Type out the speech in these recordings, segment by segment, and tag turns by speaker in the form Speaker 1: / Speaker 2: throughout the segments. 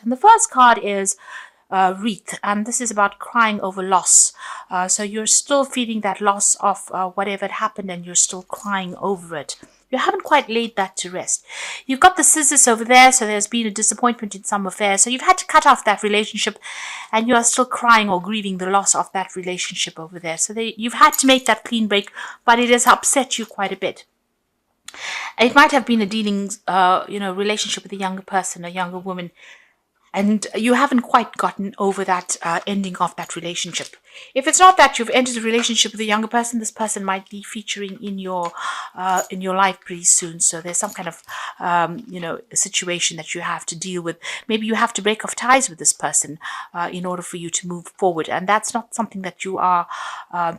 Speaker 1: And the first card is wreath, and this is about crying over loss. So you're still feeling that loss of whatever had happened, and you're still crying over it. You haven't quite laid that to rest. You've got the scissors over there, so there's been a disappointment in some affair. So you've had to cut off that relationship, and you are still crying or grieving the loss of that relationship over there. So you've had to make that clean break, but it has upset you quite a bit. It might have been a relationship with a younger person, a younger woman, and you haven't quite gotten over that ending of that relationship. If it's not that you've entered a relationship with a younger person, this person might be featuring in your life pretty soon. So there's some kind of situation that you have to deal with. Maybe you have to break off ties with this person in order for you to move forward, and that's not something that you are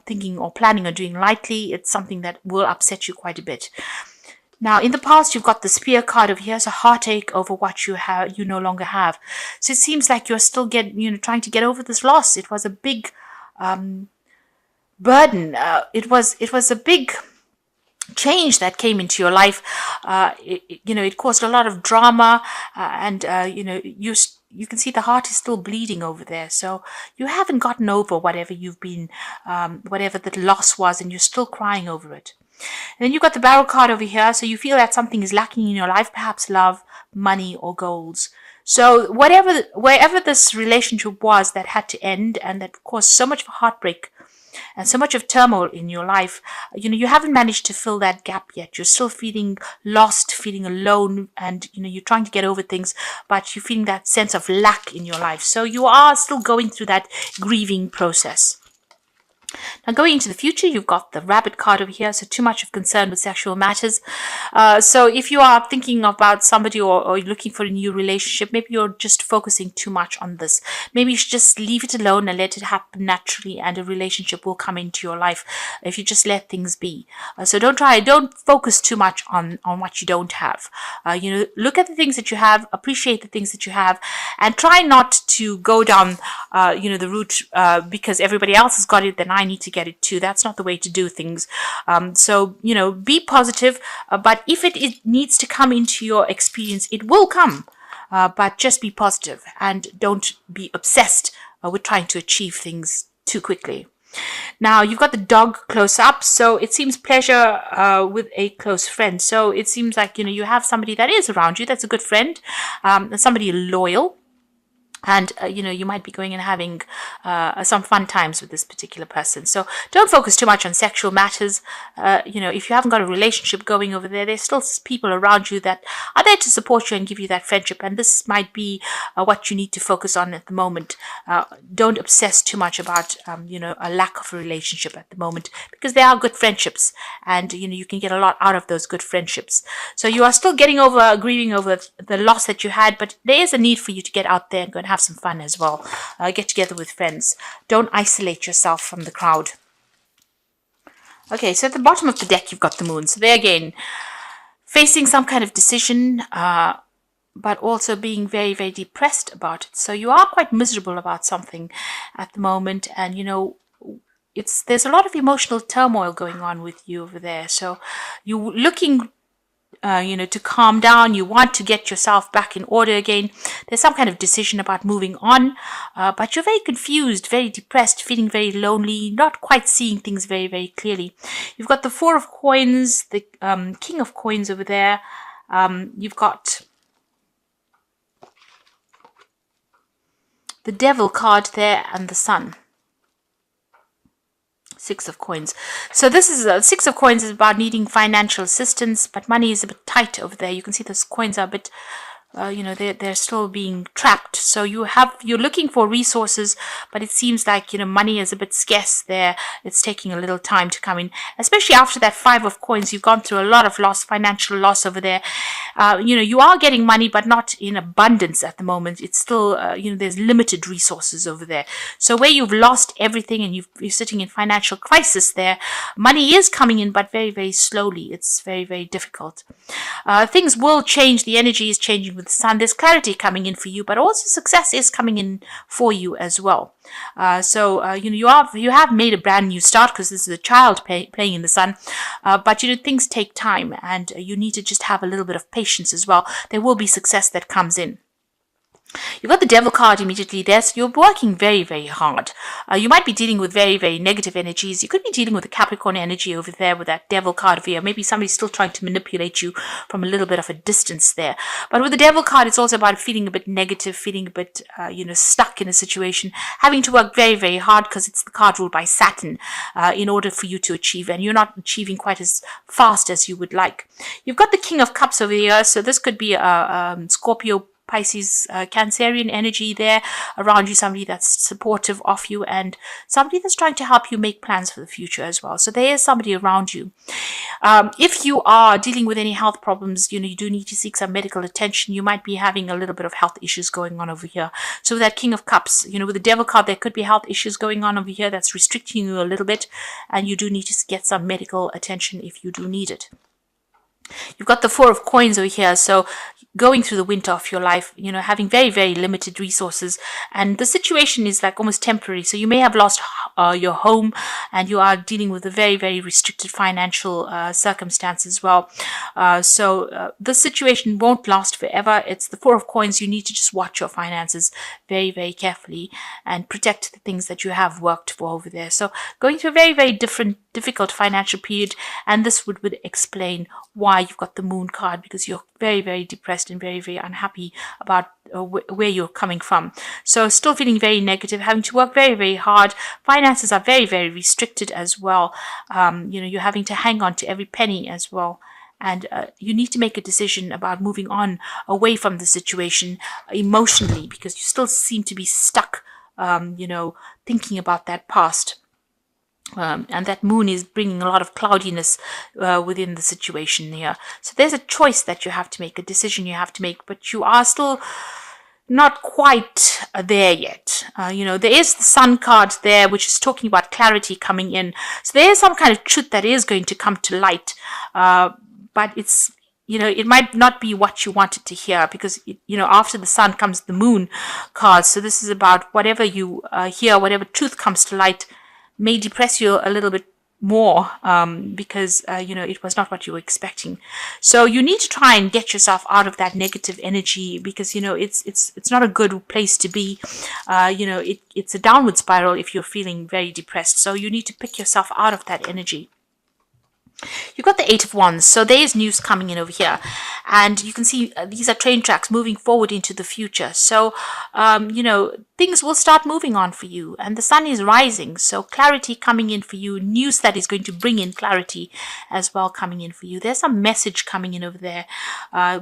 Speaker 1: thinking or planning on doing lightly. It's something that will upset you quite a bit. Now, in the past, you've got the Spear card over here, so heartache over what you no longer have. So it seems like you're still trying to get over this loss. It was a big burden. It was a big change that came into your life. It caused a lot of drama, and you can see the heart is still bleeding over there. So you haven't gotten over whatever whatever the loss was, and you're still crying over it. And then you've got the Barrel card over here, so you feel that something is lacking in your life, perhaps love, money, or goals. So wherever this relationship was that had to end and that caused so much heartbreak and so much of turmoil in your life, you haven't managed to fill that gap yet. You're still feeling lost, feeling alone, and you're trying to get over things, but you're feeling that sense of lack in your life. So you are still going through that grieving process. Now, going into the future, you've got the Rabbit card over here, so too much of concern with sexual matters. So if you are thinking about somebody or looking for a new relationship, maybe you're just focusing too much on this. Maybe you should just leave it alone and let it happen naturally, and a relationship will come into your life if you just let things be. So don't focus too much on what you don't have. Look at the things that you have, appreciate the things that you have, and try not to go down the route because everybody else has got it, then I need to get it too. That's not the way to do things. So be positive, but if it needs to come into your experience, it will come. But just be positive and don't be obsessed with trying to achieve things too quickly. Now, you've got the Dog close up, so it seems pleasure with a close friend. So it seems like you have somebody that is around you, that's a good friend, somebody loyal. And, you might be going and having some fun times with this particular person. So don't focus too much on sexual matters. If you haven't got a relationship going over there, there's still people around you that are there to support you and give you that friendship. And this might be what you need to focus on at the moment. Don't obsess too much about, a lack of a relationship at the moment, because there are good friendships, and, you can get a lot out of those good friendships. So you are still grieving over the loss that you had, but there is a need for you to get out there and go and have some fun as well. Get together with friends. Don't isolate yourself from the crowd. Okay, so at the bottom of the deck, you've got the Moon. So there again, facing some kind of decision, but also being very, very depressed about it. So you are quite miserable about something at the moment, and there's a lot of emotional turmoil going on with you over there. So you're looking to calm down. You want to get yourself back in order again. There's some kind of decision about moving on, but you're very confused, very depressed, feeling very lonely, not quite seeing things very, very clearly. You've got the Four of Coins, the King of Coins over there. You've got the Devil card there and the Sun. Six of Coins. So this is Six of Coins is about needing financial assistance, but money is a bit tight over there. You can see those coins are a bit they're still being trapped. So you're looking for resources, but it seems like money is a bit scarce there. It's taking a little time to come in, especially after that Five of Coins. You've gone through a lot of financial loss over there. You are getting money, but not in abundance at the moment. It's still there's limited resources over there. So where you've lost everything and you're sitting in financial crisis there, money is coming in, but very, very slowly. It's very, very difficult. Things will change. The energy is changing with the Sun. There's clarity coming in for you, but also success is coming in for you as well. You have made a brand new start, because this is a child playing in the Sun, but things take time, and you need to just have a little bit of patience as well. There will be success that comes in. You've got the devil card immediately there, so you're working very, very hard. You might be dealing with very, very negative energies. You could be dealing with the Capricorn energy over there with that devil card over here. Maybe somebody's still trying to manipulate you from a little bit of a distance there. But with the devil card, it's also about feeling a bit negative, feeling a bit, stuck in a situation, having to work very, very hard because it's the card ruled by Saturn in order for you to achieve, and you're not achieving quite as fast as you would like. You've got the King of Cups over here, so this could be a Scorpio, Pisces, Cancerian energy there around you, somebody that's supportive of you and somebody that's trying to help you make plans for the future as well. So there is somebody around you. If you are dealing with any health problems, you do need to seek some medical attention. You might be having a little bit of health issues going on over here. So with that King of Cups, with the Devil card, there could be health issues going on over here that's restricting you a little bit, and you do need to get some medical attention if you do need it. You've got the Four of Coins over here, so going through the winter of your life, having very, very limited resources, and the situation is like almost temporary. So you may have lost your home, and you are dealing with a very, very restricted financial circumstance as well. So this situation won't last forever. It's the Four of Coins. You need to just watch your finances very, very carefully and protect the things that you have worked for over there. So going through a very, very difficult financial period, and this would explain why you've got the Moon card, because you're very, very depressed and very, very unhappy about where you're coming from. So still feeling very negative, having to work very, very hard. Finances are very, very restricted as well. You're having to hang on to every penny as well. And you need to make a decision about moving on away from the situation emotionally, because you still seem to be stuck, thinking about that past. And that moon is bringing a lot of cloudiness within the situation here. So there's a choice that you have to make, a decision you have to make, but you are still not quite there yet. There is the Sun card there, which is talking about clarity coming in. So there is some kind of truth that is going to come to light, but it's, it might not be what you wanted to hear, because, after the Sun comes the Moon card. So this is about whatever you hear, whatever truth comes to light may depress you a little bit more because, it was not what you were expecting. So you need to try and get yourself out of that negative energy, because, it's not a good place to be. It's a downward spiral if you're feeling very depressed. So you need to pick yourself out of that energy. You've got the Eight of Wands, so there is news coming in over here, and you can see these are train tracks moving forward into the future. So, things will start moving on for you, and the sun is rising, so clarity coming in for you, news that is going to bring in clarity as well coming in for you. There's some message coming in over there.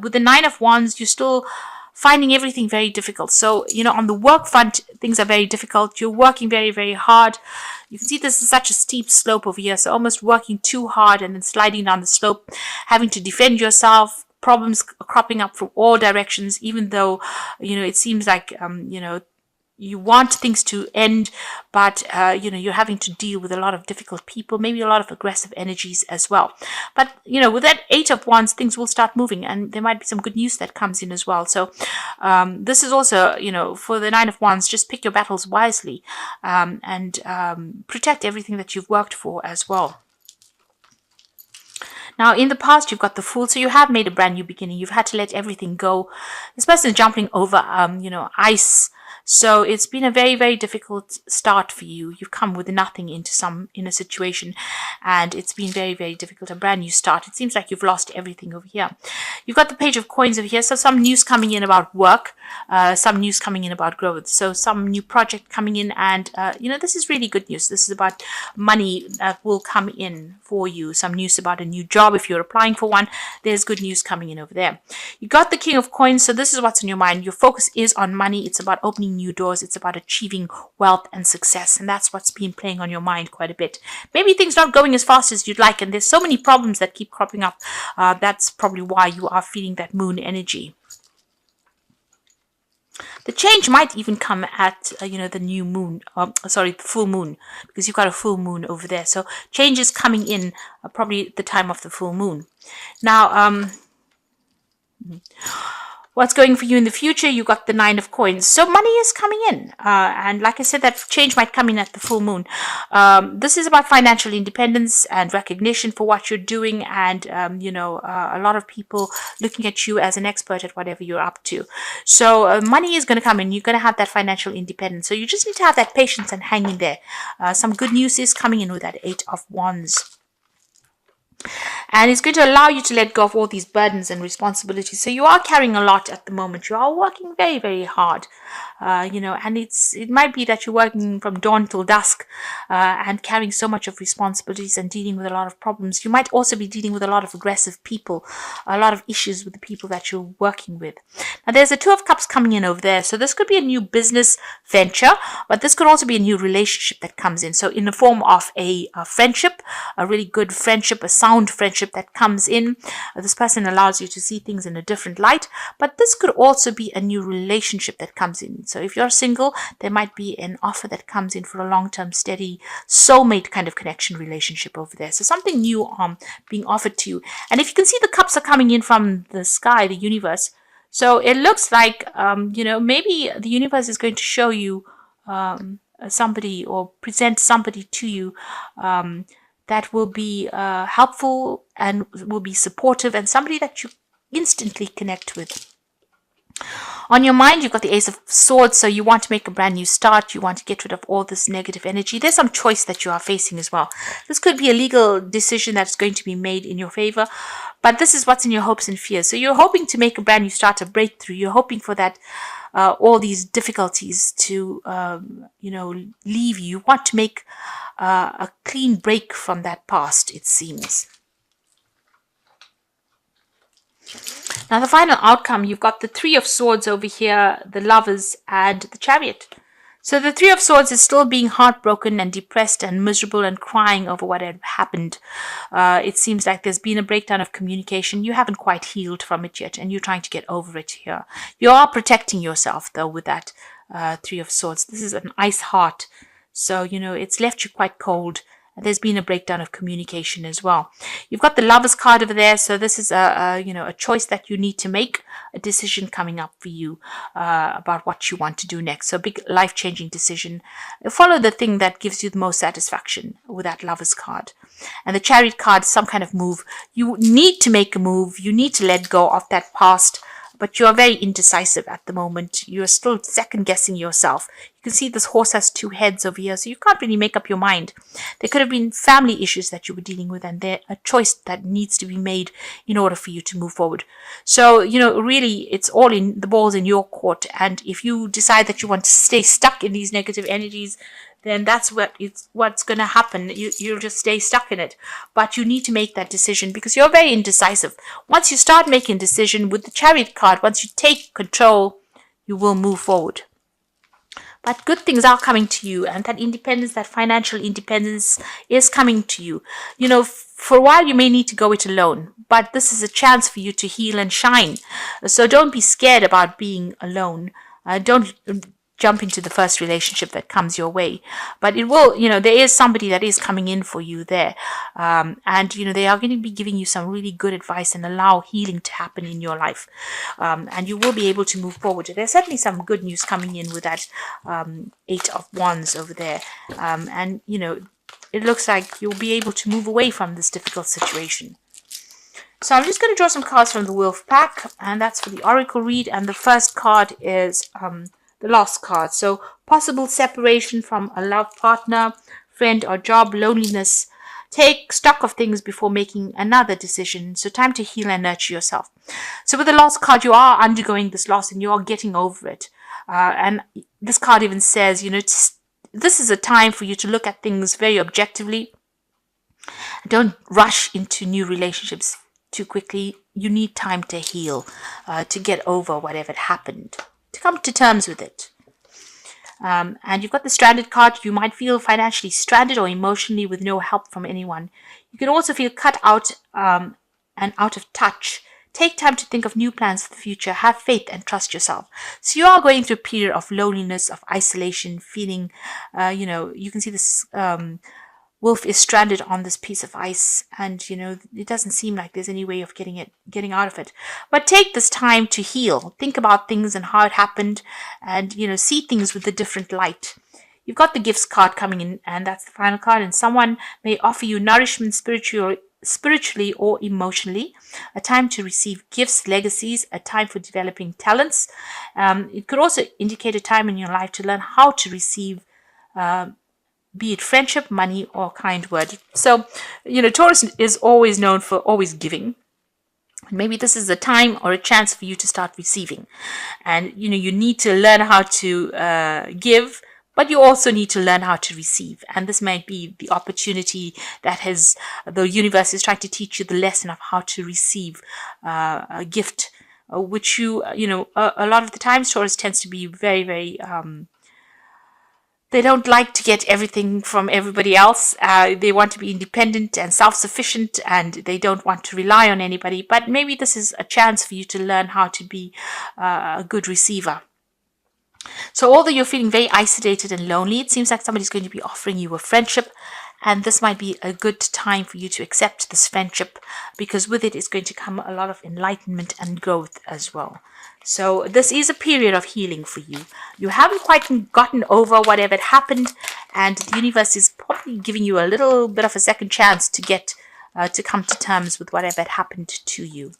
Speaker 1: With the Nine of Wands, you're still finding everything very difficult. So, on the work front, things are very difficult. You're working very, very hard. You can see this is such a steep slope over here. So almost working too hard and then sliding down the slope, having to defend yourself, problems cropping up from all directions, even though, it seems like, you want things to end, but, you're having to deal with a lot of difficult people, maybe a lot of aggressive energies as well. But, with that Eight of Wands, things will start moving, and there might be some good news that comes in as well. So this is also, for the Nine of Wands, just pick your battles wisely and protect everything that you've worked for as well. Now, in the past, you've got the Fool, so you have made a brand new beginning. You've had to let everything go. This person is jumping over, ice. So it's been a very, very difficult start for you. You've come with nothing in a situation, and it's been very, very difficult. A brand new start. It seems like you've lost everything over here. You've got the Page of Coins over here. So some news coming in about work, some news coming in about growth. So some new project coming in, and this is really good news. This is about money that will come in for you. Some news about a new job if you're applying for one. There's good news coming in over there. You got the King of Coins. So this is what's on your mind. Your focus is on money. It's about opening new doors. It's about achieving wealth and success, and that's what's been playing on your mind quite a bit. Maybe things not going as fast as you'd like, and there's so many problems that keep cropping up. That's probably why you are feeling that moon energy. The change might even come at the new moon, the full moon, because you've got a full moon over there. So change is coming in probably at the time of the full moon. Now, What's going for you in the future? You got the Nine of Coins. So money is coming in. And like I said, that change might come in at the full moon. This is about financial independence and recognition for what you're doing. And, a lot of people looking at you as an expert at whatever you're up to. So money is going to come in. You're going to have that financial independence. So you just need to have that patience and hang in there. Some good news is coming in with that Eight of Wands. And it's going to allow you to let go of all these burdens and responsibilities. So you are carrying a lot at the moment. You are working very, very hard. And it might be that you're working from dawn till dusk and carrying so much of responsibilities and dealing with a lot of problems. You might also be dealing with a lot of aggressive people, a lot of issues with the people that you're working with. Now, there's a Two of Cups coming in over there. So this could be a new business venture, but this could also be a new relationship that comes in. So in the form of a friendship, a really good friendship, a sound friendship that comes in. This person allows you to see things in a different light, but this could also be a new relationship that comes in. So if you're single, there might be an offer that comes in for a long-term, steady, soulmate kind of connection relationship over there. So something new being offered to you. And if you can see, the cups are coming in from the sky, the universe. So it looks like, maybe the universe is going to show you somebody or present somebody to you that will be helpful and will be supportive, and somebody that you instantly connect with. On your mind, you've got the Ace of Swords, so you want to make a brand new start. You want to get rid of all this negative energy. There's some choice that you are facing as well. This could be a legal decision that's going to be made in your favor, but this is what's in your hopes and fears. So you're hoping to make a brand new start, a breakthrough. You're hoping for that, all these difficulties to, leave you. You want to make a clean break from that past, it seems. Now, the final outcome, you've got the Three of Swords over here, the Lovers, and the Chariot. So the Three of Swords is still being heartbroken and depressed and miserable and crying over what had happened. It seems like there's been a breakdown of communication. You haven't quite healed from it yet, and you're trying to get over it here. You are protecting yourself, though, with that Three of Swords. This is an ice heart. So, it's left you quite cold. There's been a breakdown of communication as well. You've got the Lovers card over there. So this is a choice that you need to make, a decision coming up for you about what you want to do next. So big life-changing decision. Follow the thing that gives you the most satisfaction with that Lovers card. And the Chariot card, some kind of move. You need to make a move. You need to let go of that past. But you are very indecisive at the moment. You're still second-guessing yourself. You can see this horse has two heads over here, so you can't really make up your mind. There could have been family issues that you were dealing with, and there's a choice that needs to be made in order for you to move forward. So, really, it's all in the ball's in your court. And if you decide that you want to stay stuck in these negative energies, then that's what's going to happen. You'll just stay stuck in it. But you need to make that decision because you're very indecisive. Once you start making a decision with the Chariot card, once you take control, you will move forward. But good things are coming to you, and that independence, that financial independence is coming to you. For a while you may need to go it alone, but this is a chance for you to heal and shine. So don't be scared about being alone. Don't jump into the first relationship that comes your way, but it will, there is somebody that is coming in for you there, and they are going to be giving you some really good advice and allow healing to happen in your life, and you will be able to move forward. There's certainly some good news coming in with that Eight of Wands over there, and it looks like you'll be able to move away from this difficult situation. So I'm just going to draw some cards from the Wolf pack, and that's for the Oracle read. And the first card is the Lost card. So possible separation from a love partner, friend, or job, loneliness. Take stock of things before making another decision. So time to heal and nurture yourself. So with the Lost card, you are undergoing this loss and you are getting over it. And this card even says, this is a time for you to look at things very objectively. Don't rush into new relationships too quickly. You need time to heal, to get over whatever happened, to come to terms with it. And you've got the Stranded card. You might feel financially stranded or emotionally with no help from anyone. You can also feel cut out and out of touch. Take time to think of new plans for the future. Have faith and trust yourself. So you are going through a period of loneliness, of isolation, feeling, you can see this wolf is stranded on this piece of ice, and it doesn't seem like there's any way of getting out of it. But take this time to heal. Think about things and how it happened, and see things with a different light. You've got the gifts card coming in, and that's the final card. And someone may offer you nourishment spiritually or emotionally, a time to receive gifts, legacies, a time for developing talents. It could also indicate a time in your life to learn how to receive, be it friendship, money, or kind word. So, Taurus is always known for always giving. Maybe this is a time or a chance for you to start receiving. And, you need to learn how to give, but you also need to learn how to receive. And this might be the opportunity that the universe is trying to teach you the lesson of how to receive a gift, which a lot of the times Taurus tends to be very, very, they don't like to get everything from everybody else. They want to be independent and self-sufficient, and they don't want to rely on anybody. But maybe this is a chance for you to learn how to be a good receiver. So although you're feeling very isolated and lonely, it seems like somebody's going to be offering you a friendship, and this might be a good time for you to accept this friendship, because with it is going to come a lot of enlightenment and growth as well. So this is a period of healing for you. You haven't quite gotten over whatever had happened, and the universe is probably giving you a little bit of a second chance to get to come to terms with whatever had happened to you.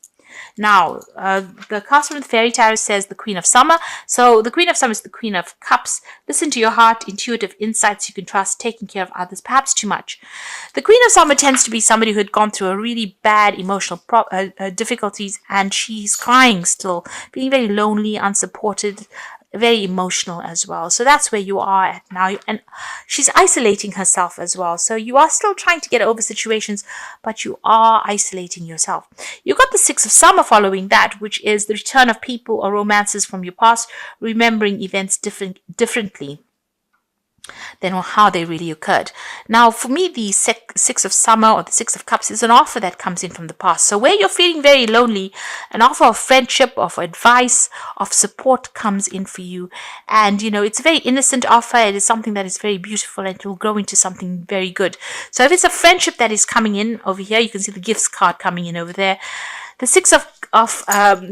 Speaker 1: Now, the Castle with Fairy Tarot says the Queen of Summer. So the Queen of Summer is the Queen of Cups. Listen to your heart, intuitive insights you can trust, taking care of others, perhaps too much. The Queen of Summer tends to be somebody who had gone through a really bad emotional difficulties, and she's crying still, being very lonely, unsupported, very emotional as well. So that's where you are at now, and she's isolating herself as well. So you are still trying to get over situations, but you are isolating yourself. You've got the Six of Summer following that, which is the return of people or romances from your past, remembering events differently than how they really occurred. Now, for me, the Six of Summer or the Six of Cups is an offer that comes in from the past. So where you're feeling very lonely, an offer of friendship, of advice, of support comes in for you. And, it's a very innocent offer. It is something that is very beautiful, and it will grow into something very good. So if it's a friendship that is coming in over here, you can see the gifts card coming in over there. The Six of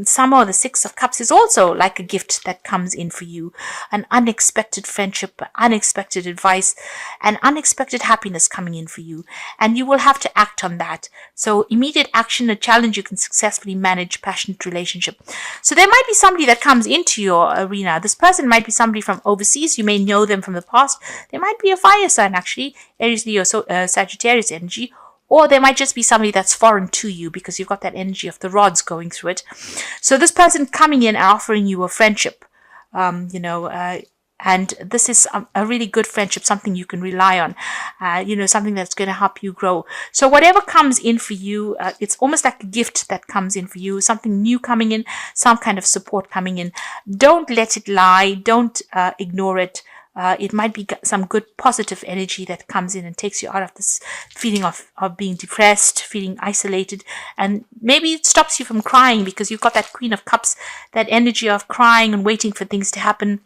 Speaker 1: Summer or the Six of Cups is also like a gift that comes in for you. An unexpected friendship, unexpected advice, and unexpected happiness coming in for you. And you will have to act on that. So immediate action, a challenge you can successfully manage, passionate relationship. So there might be somebody that comes into your arena. This person might be somebody from overseas. You may know them from the past. They might be a fire sign, actually, Aries, Leo, Sagittarius energy. Or there might just be somebody that's foreign to you, because you've got that energy of the rods going through it. So this person coming in and offering you a friendship, and this is a really good friendship, something you can rely on, something that's going to help you grow. So whatever comes in for you, it's almost like a gift that comes in for you, something new coming in, some kind of support coming in. Don't let it lie. Don't ignore it. It might be some good positive energy that comes in and takes you out of this feeling of being depressed, feeling isolated, and maybe it stops you from crying, because you've got that Queen of Cups, that energy of crying and waiting for things to happen.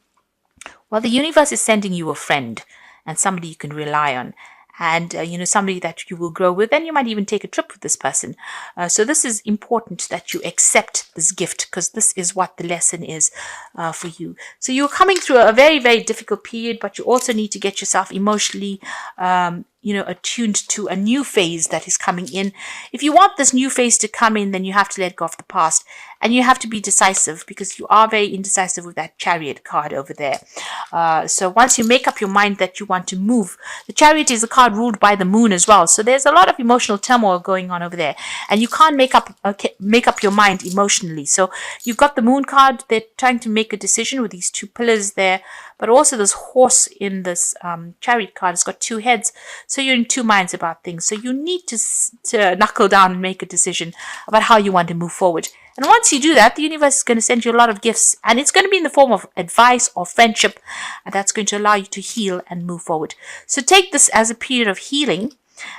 Speaker 1: Well, the universe is sending you a friend and somebody you can rely on, and somebody that you will grow with, and you might even take a trip with this person. So this is important that you accept this gift, because this is what the lesson is for you. So you're coming through a very, very difficult period, but you also need to get yourself emotionally attuned to a new phase that is coming in. If you want this new phase to come in, then you have to let go of the past, and you have to be decisive, because you are very indecisive with that Chariot card over there. So once you make up your mind that you want to move, the Chariot is a card ruled by the moon as well. So there's a lot of emotional turmoil going on over there, and you can't make up your mind emotionally. So you've got the moon card. They're trying to make a decision with these two pillars there, but also this horse in this Chariot card has got two heads. So you're in two minds about things. So you need to knuckle down and make a decision about how you want to move forward. And once you do that, the universe is going to send you a lot of gifts, and it's going to be in the form of advice or friendship, and that's going to allow you to heal and move forward. So take this as a period of healing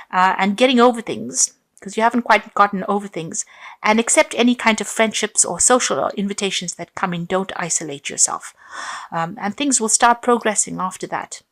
Speaker 1: and getting over things, because you haven't quite gotten over things, and accept any kind of friendships or social invitations that come in. Don't isolate yourself, and things will start progressing after that.